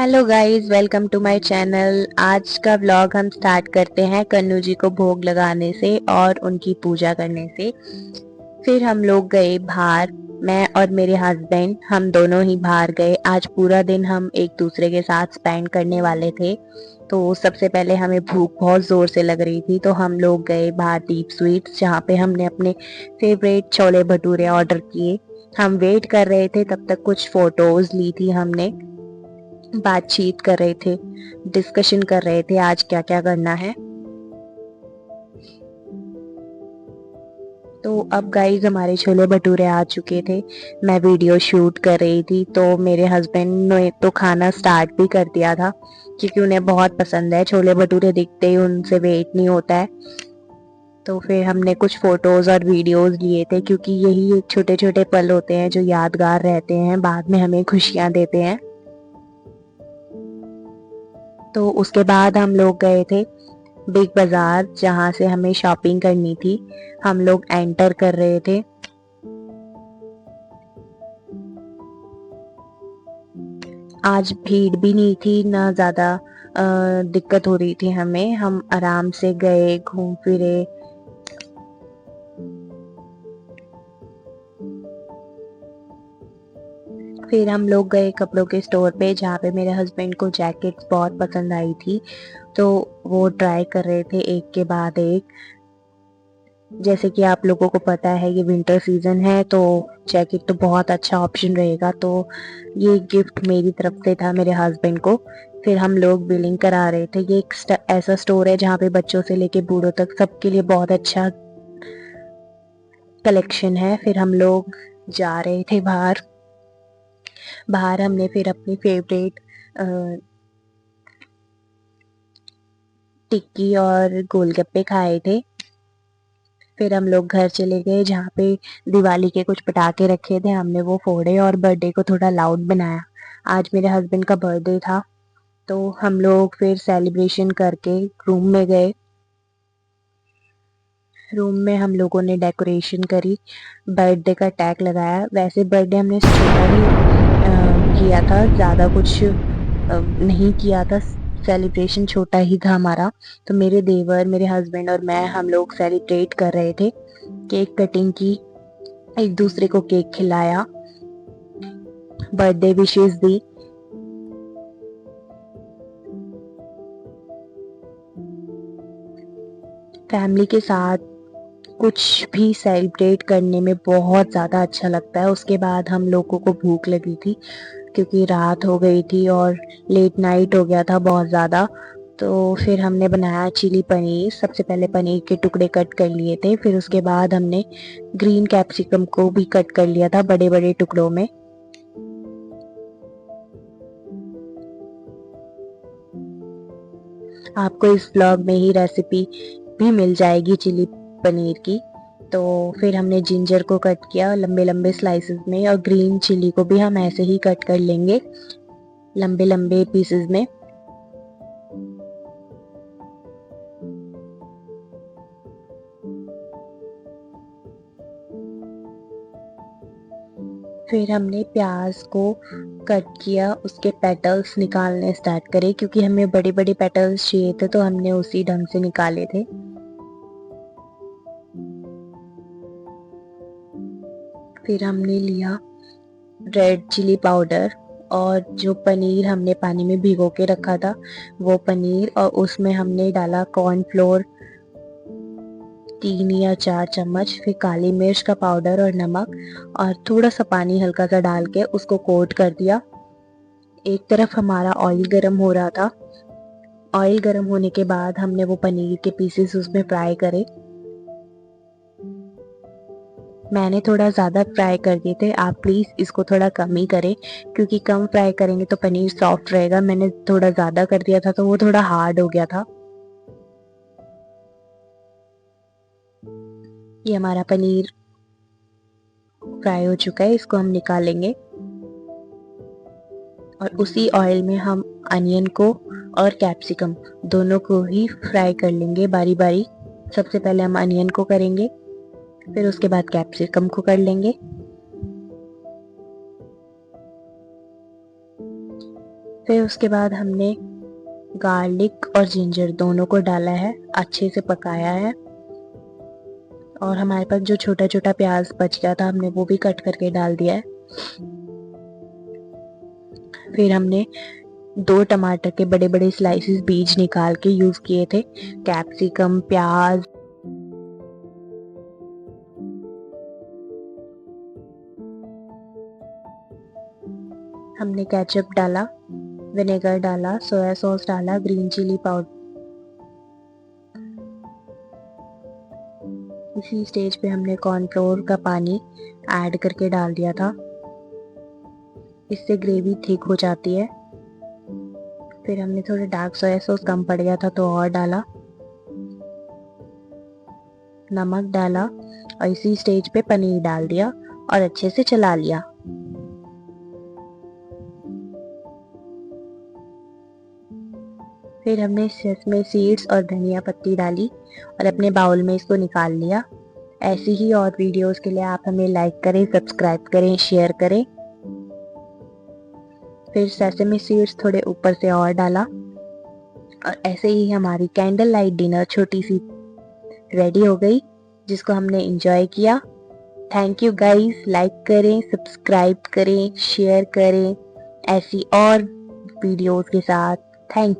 Hello guys, welcome to my channel. आज का vlog हम स्टार्ट करते हैं कन्नू जी को भोग लगाने से और उनकी पूजा करने से। फिर हम लोग गए बाहर। मैं और मेरे हस्बैंड हम दोनों ही बाहर गए। आज पूरा दिन हम एक दूसरे के साथ स्पेंड करने वाले थे। तो सबसे पहले हमें भूख बहुत ज़ोर से लग रही थी, तो हम लोग गए बाहर डीप स्वीट्स, जहाँ पे हमने अपने फेवरेट छोले भटूरे ऑर्डर किए। हम वेट कर रहे थे, तब तक कुछ फ़ोटोज़ ली थी हमने, बातचीत कर रहे थे, डिस्कशन कर रहे थे आज क्या क्या करना है। तो अब गाइस हमारे छोले भटूरे आ चुके थे। मैं वीडियो शूट कर रही थी, तो मेरे हस्बैंड ने तो खाना स्टार्ट भी कर दिया था, क्योंकि उन्हें बहुत पसंद है छोले भटूरे। दिखते ही उनसे वेट नहीं होता है। तो फिर हमने कुछ फोटोज और वीडियोस लिए थे, क्योंकि यही छोटे छोटे पल होते हैं जो यादगार रहते हैं, बाद में हमें खुशियां देते हैं। तो उसके बाद हम लोग गए थे बिग बाजार, जहाँ से हमें शॉपिंग करनी थी। हम लोग एंटर कर रहे थे। आज भीड़ भी नहीं थी, ना ज़्यादा दिक्कत हो रही थी हमें। हम आराम से गए, घूम फिरे। फिर हम लोग गए कपड़ों के स्टोर पे, जहाँ पे मेरे हस्बैंड को जैकेट्स बहुत पसंद आई थी, तो वो ट्राई कर रहे थे एक के बाद एक। जैसे कि आप लोगों को पता है ये विंटर सीजन है, तो जैकेट तो बहुत अच्छा ऑप्शन रहेगा। तो ये गिफ्ट मेरी तरफ से था मेरे हस्बैंड को। फिर हम लोग बिलिंग करा रहे थे। ये एक ऐसा स्टोर है जहाँ पे बच्चों से लेके बूढ़ों तक सबके लिए बहुत अच्छा कलेक्शन है। फिर हम लोग जा रहे थे बाहर। बाहर हमने फिर अपनी फेवरेट टिक्की और गोलगप्पे खाए थे। फिर हम लोग घर चले गए, जहाँ पे दिवाली के कुछ पटाखे रखे थे, हमने वो फोड़े और बर्थडे को थोड़ा लाउड बनाया। आज मेरे हस्बैंड का बर्थडे था, तो हम लोग फिर सेलिब्रेशन करके रूम में गए। रूम में हम लोगों ने डेकोरेशन करी, बर्थडे का टैग लगाया। वैसे बर्थडे हमने छोटा ही किया था, ज़्यादा कुछ नहीं किया था। सेलिब्रेशन छोटा ही था हमारा। तो मेरे देवर, मेरे हस्बैंड और मैं, हम लोग सेलिब्रेट कर रहे थे। केक कटिंग की, एक दूसरे को केक खिलाया, बर्थडे विशेस दी। फैमिली के साथ कुछ भी सेलिब्रेट करने में बहुत ज़्यादा अच्छा लगता है। उसके बाद हम लोगों को भूख लगी थी, क्योंकि रात हो गई थी और लेट नाइट हो गया था बहुत ज़्यादा। तो फिर हमने बनाया चिली पनीर। सबसे पहले पनीर के टुकड़े कट कर लिए थे, फिर उसके बाद हमने ग्रीन कैप्सिकम को भी कट कर लिया था बड़े बड़े टुकड़ों में। आपको इस ब्लॉग में ही रेसिपी भी मिल जाएगी चिली पनीर की। तो फिर हमने जिंजर को कट किया लंबे लंबे स्लाइसेस में, और ग्रीन चिली को भी हम ऐसे ही कट कर लेंगे लंबे लंबे पीसेस में। फिर हमने प्याज को कट किया, उसके पेटल्स निकालने स्टार्ट करे, क्योंकि हमें बड़े बड़े पेटल्स चाहिए थे, तो हमने उसी ढंग से निकाले थे। फिर हमने लिया रेड चिली पाउडर, और जो पनीर हमने पानी में भिगो के रखा था वो पनीर, और उसमें हमने डाला कॉर्नफ्लोर 3 या 4 चम्मच। फिर काली मिर्च का पाउडर और नमक, और थोड़ा सा पानी हल्का सा डाल के उसको कोट कर दिया। एक तरफ हमारा ऑयल गरम हो रहा था। ऑयल गरम होने के बाद हमने वो पनीर के पीसेस उसमें फ्राई करे। मैंने थोड़ा ज़्यादा फ्राई कर दिए थे, आप प्लीज़ इसको थोड़ा कम ही करें, क्योंकि कम फ्राई करेंगे तो पनीर सॉफ्ट रहेगा। मैंने थोड़ा ज़्यादा कर दिया था, तो वो थोड़ा हार्ड हो गया था। ये हमारा पनीर फ्राई हो चुका है, इसको हम निकालेंगे। और उसी ऑयल में हम अनियन को और कैप्सिकम दोनों को ही फ्राई कर लेंगे बारी बारी। सबसे पहले हम अनियन को करेंगे, फिर उसके बाद कैप्सिकम को कर लेंगे। फिर उसके बाद हमने गार्लिक और जिंजर दोनों को डाला है, अच्छे से पकाया है। और हमारे पास जो छोटा छोटा प्याज बच गया था हमने वो भी कट करके डाल दिया है। फिर हमने 2 टमाटर के बड़े बड़े स्लाइसेस बीज निकाल के यूज किए थे। कैप्सिकम, प्याज, हमने केचप डाला, विनेगर डाला, सोया सॉस डाला, ग्रीन चिली पाउडर। इसी स्टेज पे हमने कॉर्नफ्लोर का पानी ऐड करके डाल दिया था, इससे ग्रेवी थिक हो जाती है। फिर हमने थोड़ा डार्क सोया सॉस कम पड़ गया था तो और डाला, नमक डाला और इसी स्टेज पे पनीर डाल दिया और अच्छे से चला लिया। फिर हमने सेसमे सीड्स और धनिया पत्ती डाली और अपने बाउल में इसको निकाल लिया। ऐसी ही और वीडियोस के लिए आप हमें लाइक करें, सब्सक्राइब करें, शेयर करें। फिर सेसमे सीड्स थोड़े ऊपर से और डाला और ऐसे ही हमारी कैंडल लाइट डिनर छोटी सी रेडी हो गई, जिसको हमने एंजॉय किया। थैंक यू गाइस, लाइक करें, सब्सक्राइब करें, शेयर करें ऐसी और वीडियोस के साथ। थैंक